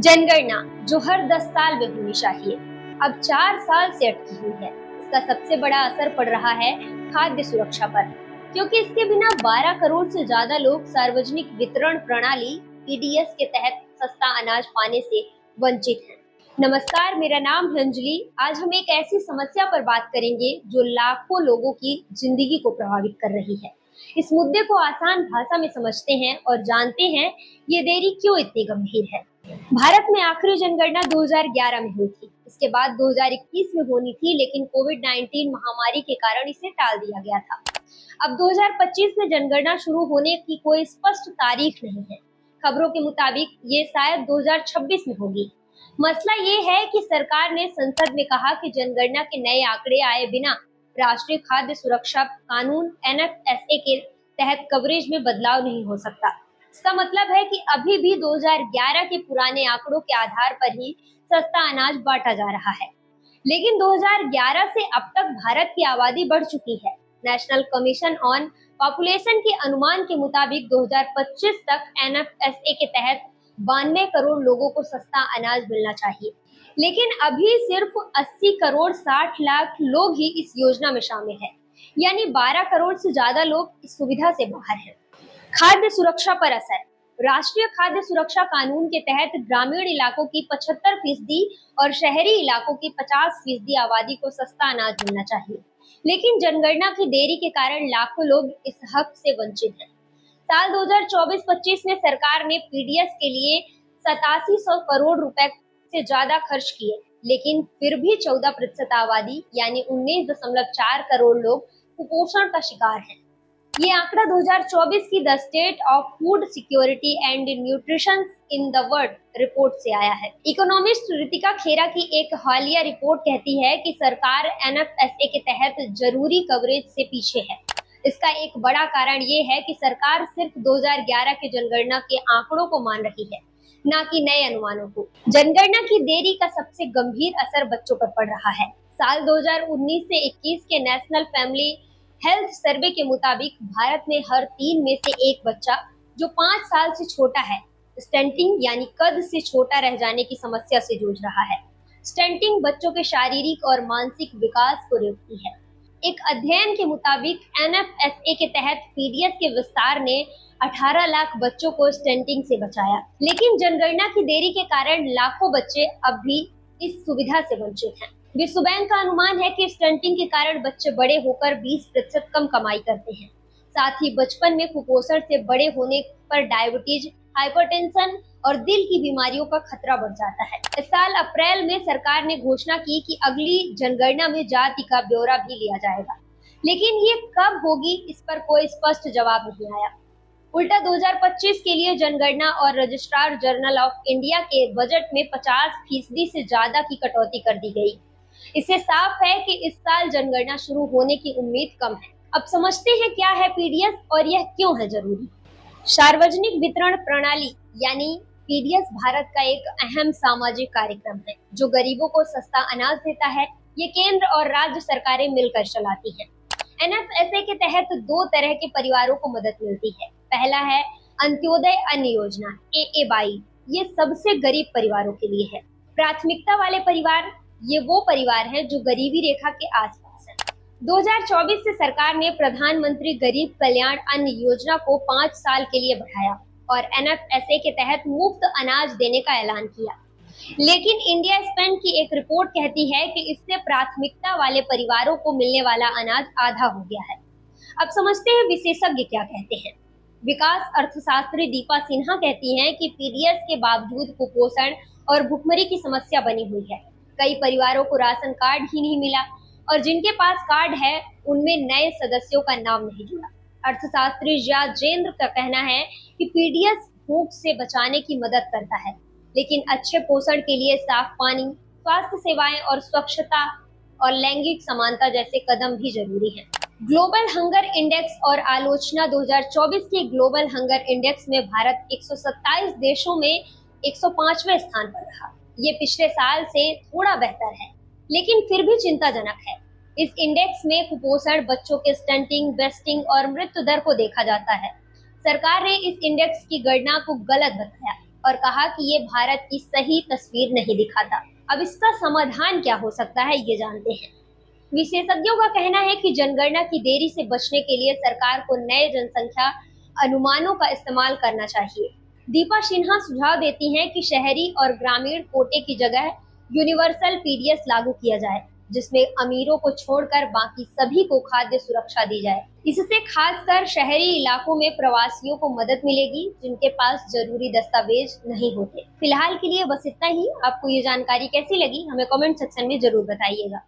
जनगणना जो हर 10 साल में होनी चाहिए, अब 4 साल से अटकी हुई है। इसका सबसे बड़ा असर पड़ रहा है खाद्य सुरक्षा पर, क्योंकि इसके बिना 12 करोड़ से ज्यादा लोग सार्वजनिक वितरण प्रणाली पीडीएस के तहत सस्ता अनाज पाने से वंचित हैं। नमस्कार, मेरा नाम है अंजलि। आज हम एक ऐसी समस्या पर बात करेंगे जो लाखों लोगों की जिंदगी को प्रभावित कर रही है। इस मुद्दे को आसान भाषा में समझते हैं और जानते हैं ये देरी क्यों इतनी गंभीर है। भारत में आखिरी जनगणना 2011 में हुई थी। इसके बाद 2021 में होनी थी, लेकिन कोविड-19 महामारी के कारण इसे टाल दिया गया था। अब 2025 में जनगणना शुरू होने की कोई स्पष्ट तारीख नहीं है। खबरों के मुताबिक ये शायद 2026 में होगी। मसला ये है कि सरकार ने संसद में कहा कि जनगणना के नए आंकड़े आए बिना राष्ट्रीय खाद्य सुरक्षा कानून एनएफएसए के तहत कवरेज में बदलाव नहीं हो सकता। इसका मतलब है कि अभी भी 2011 के पुराने आंकड़ों के आधार पर ही सस्ता अनाज बांटा जा रहा है। लेकिन 2011 से अब तक भारत की आबादी बढ़ चुकी है। नेशनल कमीशन ऑन पॉपुलेशन के अनुमान के मुताबिक 2025 तक एनएफएसए के तहत 92 करोड़ लोगों को सस्ता अनाज मिलना चाहिए, लेकिन अभी सिर्फ 80 करोड़ 60 लाख लोग ही इस योजना में शामिल हैं, यानी 12 करोड़ से ज्यादा लोग इस सुविधा से बाहर हैं। खाद्य सुरक्षा पर असर। राष्ट्रीय खाद्य सुरक्षा कानून के तहत ग्रामीण इलाकों की 75% और शहरी इलाकों की 50% आबादी को सस्ता अनाज मिलना चाहिए, लेकिन जनगणना की देरी के कारण लाखों लोग इस हक से वंचित हैं। साल 2024-25 में सरकार ने पीडीएस के लिए 8700 करोड़ रुपए से ज्यादा खर्च किए, लेकिन फिर भी 14% आबादी यानी 19.4 करोड़ लोग कुपोषण का शिकार हैं। ये आंकड़ा 2024 की the state of food security and nutrition in the world report से आया है। इकोनॉमिस्ट रितिका खेरा की एक हालिया रिपोर्ट कहती है कि सरकार एनएफएसए के तहत जरूरी कवरेज से पीछे है। इसका एक बड़ा कारण ये है कि सरकार सिर्फ 2011 के जनगणना के आंकड़ों को मान रही है, न कि नए अनुमानों को। जनगणना की देरी का सबसे गंभीर असर बच्चों पर पड़ रहा है। साल 2019 से 21 के नेशनल फैमिली हेल्थ सर्वे के मुताबिक भारत में हर 3 में से एक बच्चा जो 5 साल से छोटा है, स्टंटिंग यानी कद से छोटा रह जाने की समस्या से जूझ रहा है। स्टंटिंग बच्चों के शारीरिक और मानसिक विकास को रोकती है। एक अध्ययन के मुताबिक एनएफएसए के तहत पीडीएस के विस्तार ने 18 लाख बच्चों को स्टंटिंग से बचाया, लेकिन जनगणना की देरी के कारण लाखों बच्चे अब भी इस सुविधा से वंचित हैं। विश्व बैंक का अनुमान है कि स्टंटिंग के कारण बच्चे बड़े होकर 20% कम कमाई करते हैं। साथ ही बचपन में कुपोषण से बड़े होने पर डायबिटीज, हाइपरटेंशन और दिल की बीमारियों का खतरा बढ़ जाता है। इस साल अप्रैल में सरकार ने घोषणा की कि अगली जनगणना में जाति का ब्यौरा भी लिया जाएगा, लेकिन ये कब होगी इस पर कोई स्पष्ट जवाब नहीं आया। उल्टा 2025 के लिए जनगणना और रजिस्ट्रार जनरल ऑफ इंडिया के बजट में 50% से ज्यादा की कटौती कर दी गई। इससे साफ है कि इस साल जनगणना शुरू होने की उम्मीद कम है। अब समझते हैं क्या है पीडीएस और यह क्यों है जरूरी। सार्वजनिक वितरण प्रणाली यानी पीडीएस भारत का एक अहम सामाजिक कार्यक्रम है जो गरीबों को सस्ता अनाज देता है। ये केंद्र और राज्य सरकारें मिलकर चलाती हैं। एनएफएसए के तहत 2 तरह के परिवारों को मदद मिलती है। पहला है अंत्योदय अन्न योजना एएवाई, ये सबसे गरीब परिवारों के लिए है। प्राथमिकता वाले परिवार ये वो परिवार हैं जो गरीबी रेखा के आसपास हैं। 2024 से सरकार ने प्रधानमंत्री गरीब कल्याण अन्न योजना को 5 साल के लिए बढ़ाया और एनएफएसए के तहत मुफ्त अनाज देने का ऐलान किया। लेकिन इंडिया स्पेंड की एक रिपोर्ट कहती है कि इससे प्राथमिकता वाले परिवारों को मिलने वाला अनाज आधा हो गया है। अब समझते हैं विशेषज्ञ क्या कहते हैं। विकास अर्थशास्त्री दीपा सिन्हा कहती हैं कि पीडीएस के बावजूद कुपोषण और भुखमरी की समस्या बनी हुई है। कई परिवारों को राशन कार्ड ही नहीं मिला और जिनके पास कार्ड है उनमें नए सदस्यों का नाम नहीं जुड़ा। अर्थशास्त्री याजेंद्र का कहना है कि पीडीएस भूख से बचाने की मदद करता है, लेकिन अच्छे पोषण के लिए साफ पानी, स्वास्थ्य सेवाएं और स्वच्छता और लैंगिक समानता जैसे कदम भी जरूरी हैं। ग्लोबल हंगर इंडेक्स और आलोचना 2024 के ग्लोबल हंगर इंडेक्स में भारत 127 देशों में 105वें स्थान पर रहा। ये पिछले साल से थोड़ा बेहतर है, लेकिन फिर भी चिंताजनक है। इस इंडेक्स में कुपोषण, बच्चों के स्टंटिंग, ब्रेस्टिंग और मृत्यु दर को देखा जाता है। सरकार ने इस इंडेक्स की गणना को गलत बताया। और कहा कि ये भारत की सही तस्वीर नहीं दिखाता। अब इसका समाधान क्या हो सकता है, ये जानते हैं। विशेषज्ञों का कहना है कि जनगणना की देरी से बचने के लिए सरकार को नए जनसंख्या अनुमानों का इस्तेमाल करना चाहिए। दीपा सिन्हा सुझाव देती हैं कि शहरी और ग्रामीण कोटे की जगह यूनिवर्सल पीडीएस लागू किया जाए, जिसमें अमीरों को छोड़कर बाकी सभी को खाद्य सुरक्षा दी जाए। इससे खासकर शहरी इलाकों में प्रवासियों को मदद मिलेगी, जिनके पास जरूरी दस्तावेज नहीं होते। फिलहाल के लिए बस इतना ही। आपको ये जानकारी कैसी लगी, हमें कमेंट सेक्शन में जरूर बताइएगा।